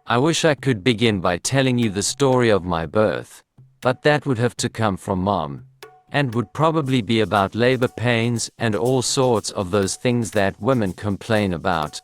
I wish I could begin by telling you the story of my birth, but that would have to come from Mom, and would probably be about labor pains and all sorts of those things that women complain about.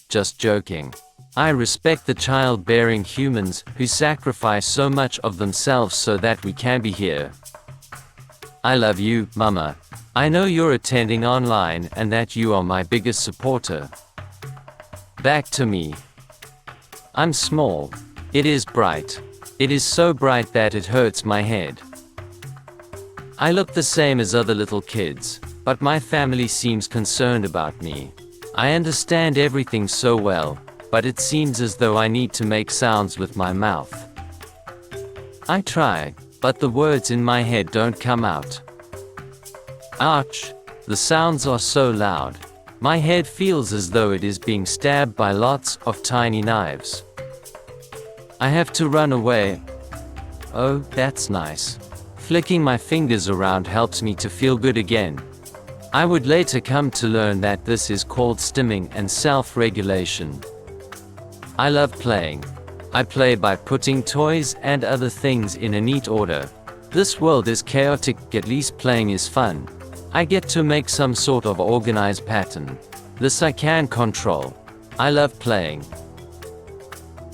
Just joking. I respect the childbearing humans who sacrifice so much of themselves so that we can be here. I love you, Mama. I know you're attending online and that you are my biggest supporter. Back to me. I'm small. It is bright. It is so bright that it hurts my head. I look the same as other little kids, but my family seems concerned about me. I understand everything so well, but it seems as though I need to make sounds with my mouth. I try, but the words in my head don't come out. Ouch! The sounds are so loud. My head feels as though it is being stabbed by lots of tiny knives. I have to run away. Oh, that's nice. Flicking my fingers around helps me to feel good again. I would later come to learn that this is called stimming and self-regulation. I love playing. I play by putting toys and other things in a neat order. This world is chaotic, at least playing is fun. I get to make some sort of organized pattern. This I can control. I love playing.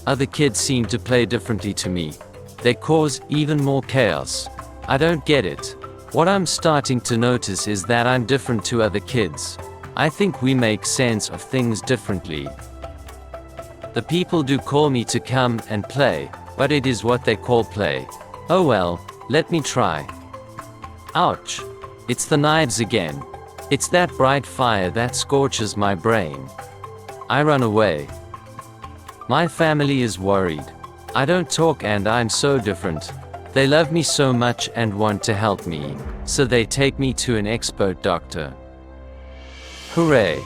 Other kids seem to play differently to me. They cause even more chaos. I don't get it. What I'm starting to notice is that I'm different to other kids. I think we make sense of things differently. The people do call me to come and play, but it is what they call play. Oh well, let me try. Ouch! It's the knives again. It's that bright fire that scorches my brain. I run away. My family is worried. I don't talk and I'm so different. They love me so much and want to help me, so they take me to an expert doctor. Hooray!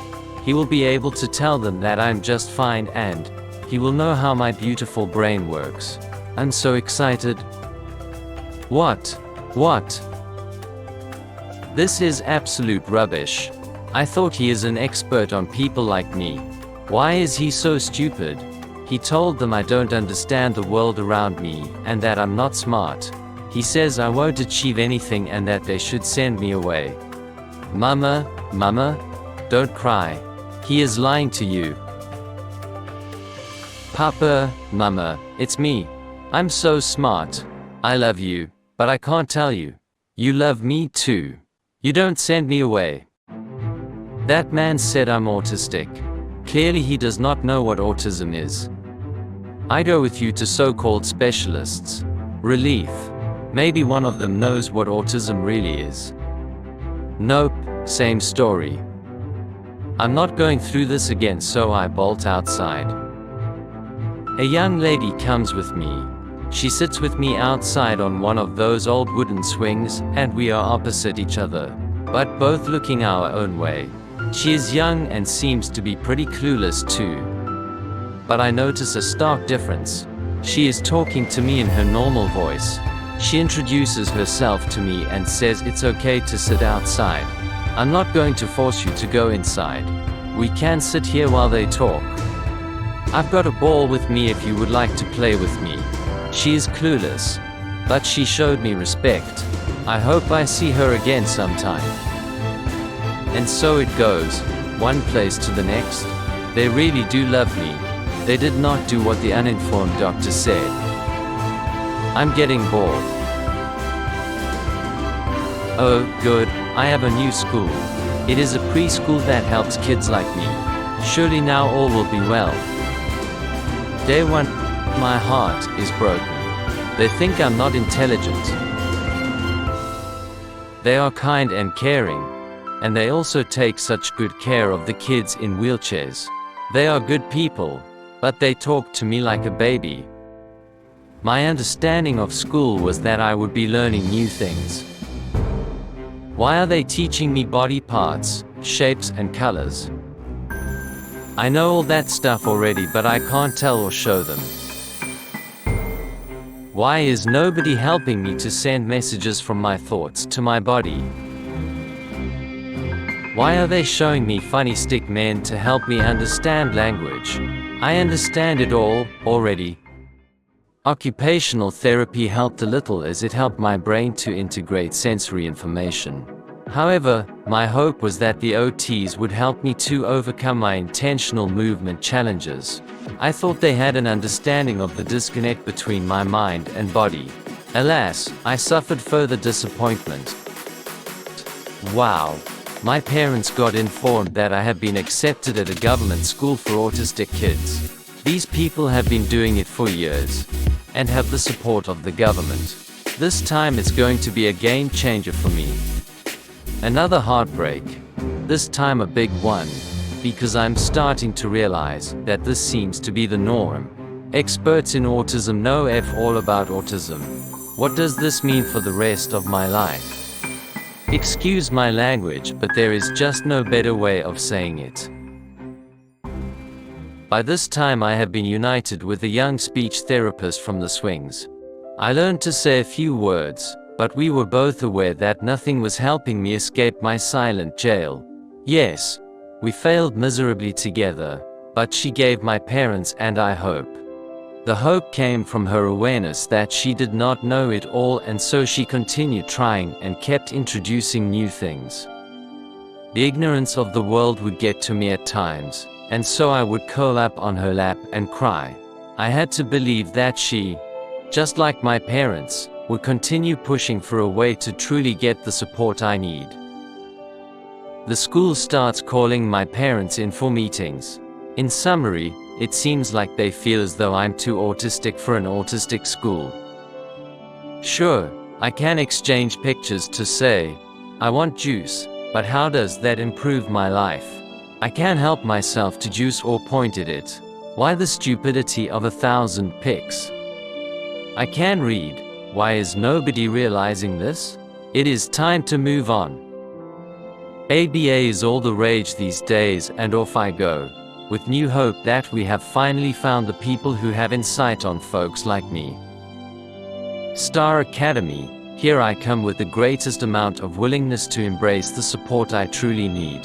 He will be able to tell them that I'm just fine and he will know how my beautiful brain works. I'm so excited. What? This is absolute rubbish. I thought he is an expert on people like me. Why is he so stupid? He told them I don't understand the world around me and that I'm not smart. He says I won't achieve anything and that they should send me away. Mama, don't cry. He is lying to you. Papa, Mama, it's me. I'm so smart. I love you, but I can't tell you. You love me too. You don't send me away. That man said I'm autistic. Clearly he does not know what autism is. I go with you to so-called specialists. Relief. Maybe one of them knows what autism really is. Nope, same story. I'm not going through this again, so I bolt outside. A young lady comes with me. She sits with me outside on one of those old wooden swings, and we are opposite each other, but both looking our own way. She is young and seems to be pretty clueless too. But I notice a stark difference. She is talking to me in her normal voice. She introduces herself to me and says it's okay to sit outside. I'm not going to force you to go inside. We can sit here while they talk. I've got a ball with me if you would like to play with me. She is clueless, but she showed me respect. I hope I see her again sometime. And so it goes, one place to the next. They really do love me. They did not do what the uninformed doctor said. I'm getting bored. Oh, good, I have a new school. It is a preschool that helps kids like me. Surely now all will be well. Day 1. My heart is broken. They think I'm not intelligent. They are kind and caring, and they also take such good care of the kids in wheelchairs. They are good people, but they talk to me like a baby. My understanding of school was that I would be learning new things. Why are they teaching me body parts, shapes and colors? I know all that stuff already, but I can't tell or show them. Why is nobody helping me to send messages from my thoughts to my body? Why are they showing me funny stick men to help me understand language? I understand it all, already. Occupational therapy helped a little as it helped my brain to integrate sensory information. However, my hope was that the OTs would help me to overcome my intentional movement challenges. I thought they had an understanding of the disconnect between my mind and body. Alas, I suffered further disappointment. Wow. My parents got informed that I have been accepted at a government school for autistic kids. These people have been doing it for years, and have the support of the government. This time it's going to be a game changer for me. Another heartbreak. This time a big one, because I'm starting to realize that this seems to be the norm. Experts in autism know all about autism. What does this mean for the rest of my life? Excuse my language, but there is just no better way of saying it. By this time I have been united with a young speech therapist from the swings. I learned to say a few words, but we were both aware that nothing was helping me escape my silent jail. Yes, we failed miserably together, but she gave my parents and I hope. The hope came from her awareness that she did not know it all, and so she continued trying and kept introducing new things. The ignorance of the world would get to me at times, and so I would curl up on her lap and cry. I had to believe that she, just like my parents, would continue pushing for a way to truly get the support I need. The school starts calling my parents in for meetings. In summary, it seems like they feel as though I'm too autistic for an autistic school. Sure, I can exchange pictures to say, I want juice, but how does that improve my life? I can't help myself to juice or point at it. Why the stupidity of 1,000 pics? I can read. Why is nobody realizing this? It is time to move on. ABA is all the rage these days, and off I go, with new hope that we have finally found the people who have insight on folks like me. Star Academy, here I come with the greatest amount of willingness to embrace the support I truly need.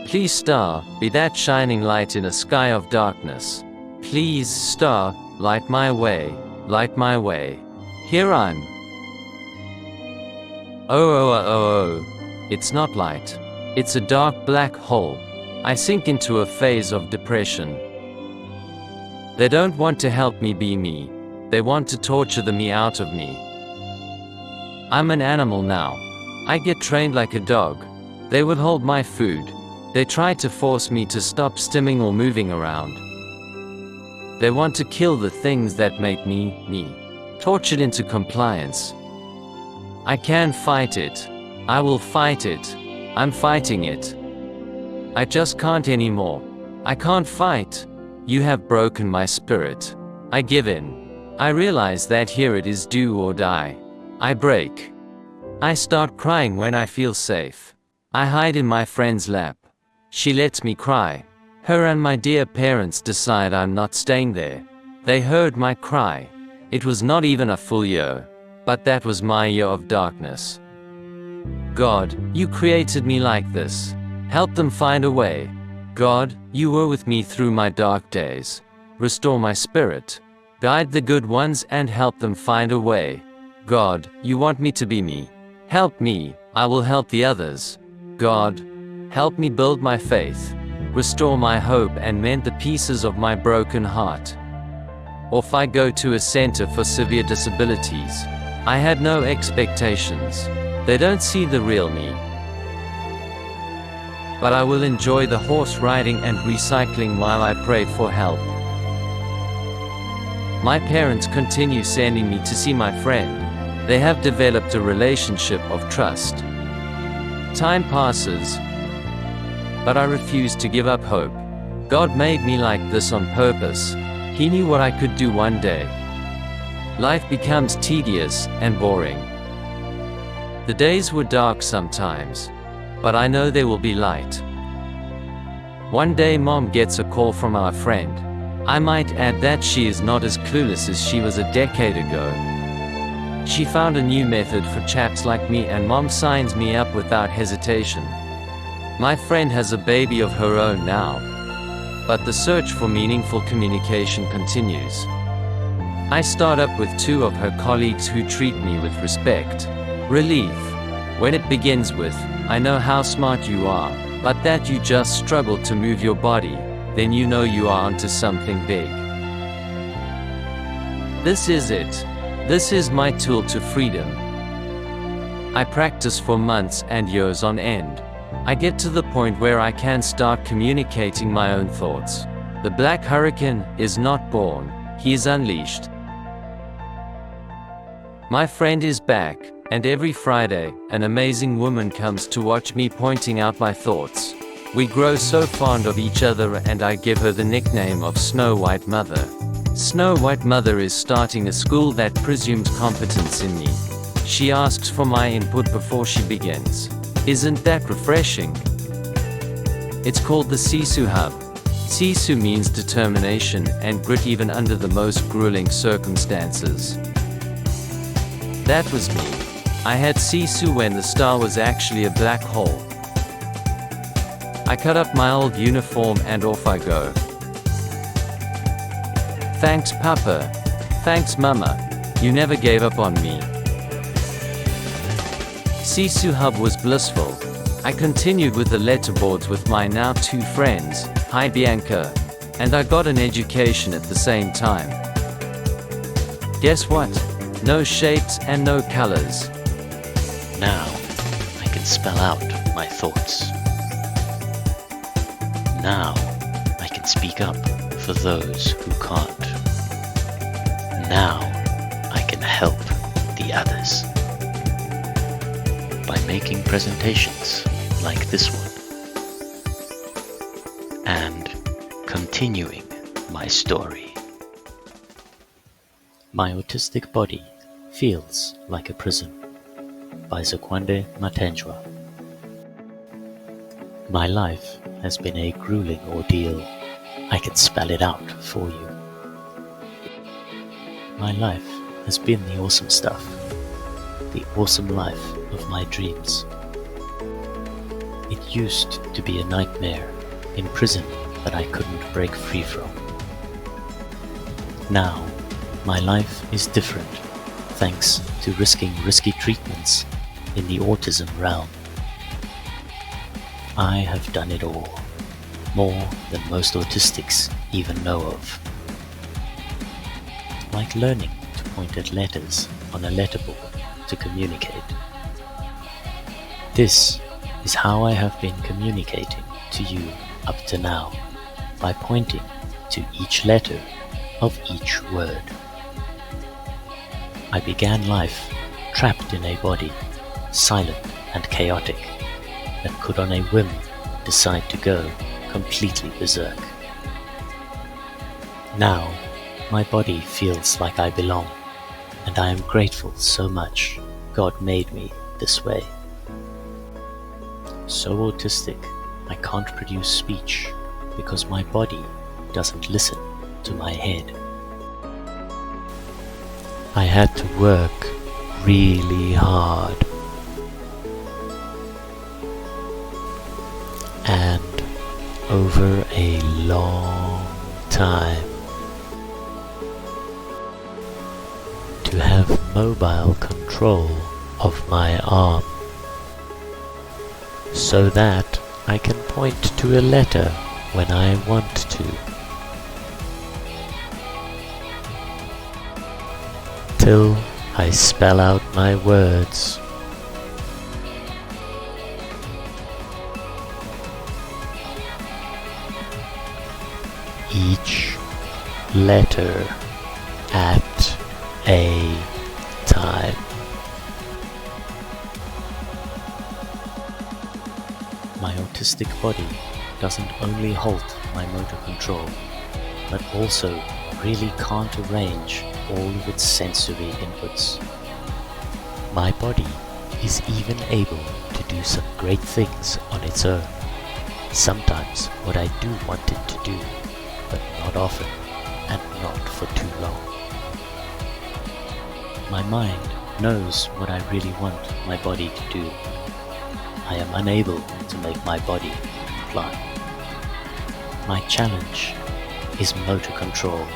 Please star, be that shining light in a sky of darkness. Please star, light my way, light my way. Here I'm. Oh, it's not light. It's a dark black hole. I sink into a phase of depression. They don't want to help me be me. They want to torture the me out of me. I'm an animal now. I get trained like a dog. They would hold my food. They try to force me to stop stimming or moving around. They want to kill the things that make me, me. Tortured into compliance. I can fight it. I will fight it. I'm fighting it. I just can't anymore. I can't fight. You have broken my spirit. I give in. I realize that here it is do or die. I break. I start crying when I feel safe. I hide in my friend's lap. She lets me cry. Her and my dear parents decide I'm not staying there. They heard my cry. It was not even a full year, but that was my year of darkness. God, you created me like this. Help them find a way. God, you were with me through my dark days. Restore my spirit. Guide the good ones and help them find a way. God, you want me to be me. Help me, I will help the others. God, help me build my faith. Restore my hope and mend the pieces of my broken heart. Or if I go to a center for severe disabilities, I had no expectations. They don't see the real me. But I will enjoy the horse riding and recycling while I pray for help. My parents continue sending me to see my friend. They have developed a relationship of trust. Time passes, but I refuse to give up hope. God made me like this on purpose. He knew what I could do one day. Life becomes tedious and boring. The days were dark sometimes, but I know there will be light. One day Mom gets a call from our friend. I might add that she is not as clueless as she was a decade ago. She found a new method for chaps like me, and Mom signs me up without hesitation. My friend has a baby of her own now. but the search for meaningful communication continues. I start up with 2 of her colleagues who treat me with respect. Relief. When it begins with, "I know how smart you are, but that you just struggle to move your body," then you know you are onto something big. This is it. This is my tool to freedom. I practice for months and years on end. I get to the point where I can start communicating my own thoughts. The black hurricane is not born, he is unleashed. My friend is back, and every Friday, an amazing woman comes to watch me pointing out my thoughts. We grow so fond of each other, and I give her the nickname of Snow White Mother. Snow White Mother is starting a school that presumes competence in me. She asks for my input before she begins. Isn't that refreshing? It's called the Sisu Hub. Sisu means determination and grit even under the most grueling circumstances. That was me. I had Sisu when the star was actually a black hole. I cut up my old uniform and off I go. Thanks Papa. Thanks Mama. You never gave up on me. Sisu Hub was blissful. I continued with the letterboards with my now 2 friends, hi Bianca, and I got an education at the same time. Guess what? No shapes and no colors. Now I can spell out my thoughts. Now I can speak up for those who can't. Now I can help the others by making presentations like this one and continuing my story. My autistic body feels like a prison, by Zekwande Mathenjwa. My life has been a grueling ordeal. I can spell it out for you. My life has been the awesome stuff, the awesome life of my dreams. It used to be a nightmare, in prison that I couldn't break free from. Now, my life is different, thanks to risking risky treatments in the autism realm. I have done it all, more than most autistics even know of. Like learning to point at letters on a letterboard to communicate. This is how I have been communicating to you up to now, by pointing to each letter of each word. I began life trapped in a body, silent and chaotic, that could on a whim decide to go completely berserk. Now, my body feels like I belong, and I am grateful so much God made me this way. So autistic, I can't produce speech because my body doesn't listen to my head. I had to work really hard and over a long time to have mobile control of my arm, so that I can point to a letter when I want to. Till I spell out my words. Each letter at a time. My autistic body doesn't only halt my motor control, but also really can't arrange all of its sensory inputs. My body is even able to do some great things on its own. Sometimes what I do want it to do, but not often, and not for too long. My mind knows what I really want my body to do. I am unable to make my body comply. My challenge is motor control,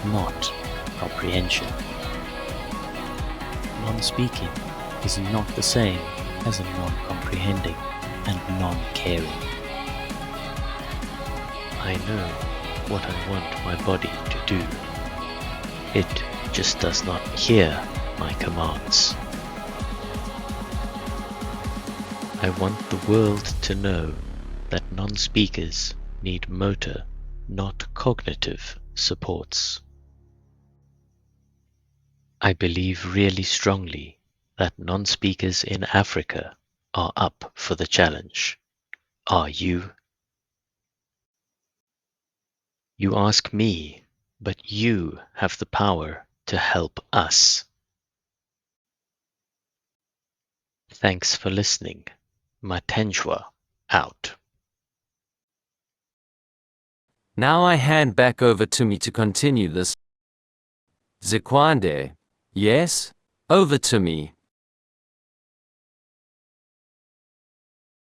not comprehension. Non-speaking is not the same as a non-comprehending and non-caring. I know what I want my body to do. It just does not hear my commands. I want the world to know that non-speakers need motor, not cognitive supports. I believe really strongly that non-speakers in Africa are up for the challenge. Are you? You ask me, but you have the power to help us. Thanks for listening. Mathenjwa out. Now I hand back over to me to continue this. Zekwande, yes? Over to me.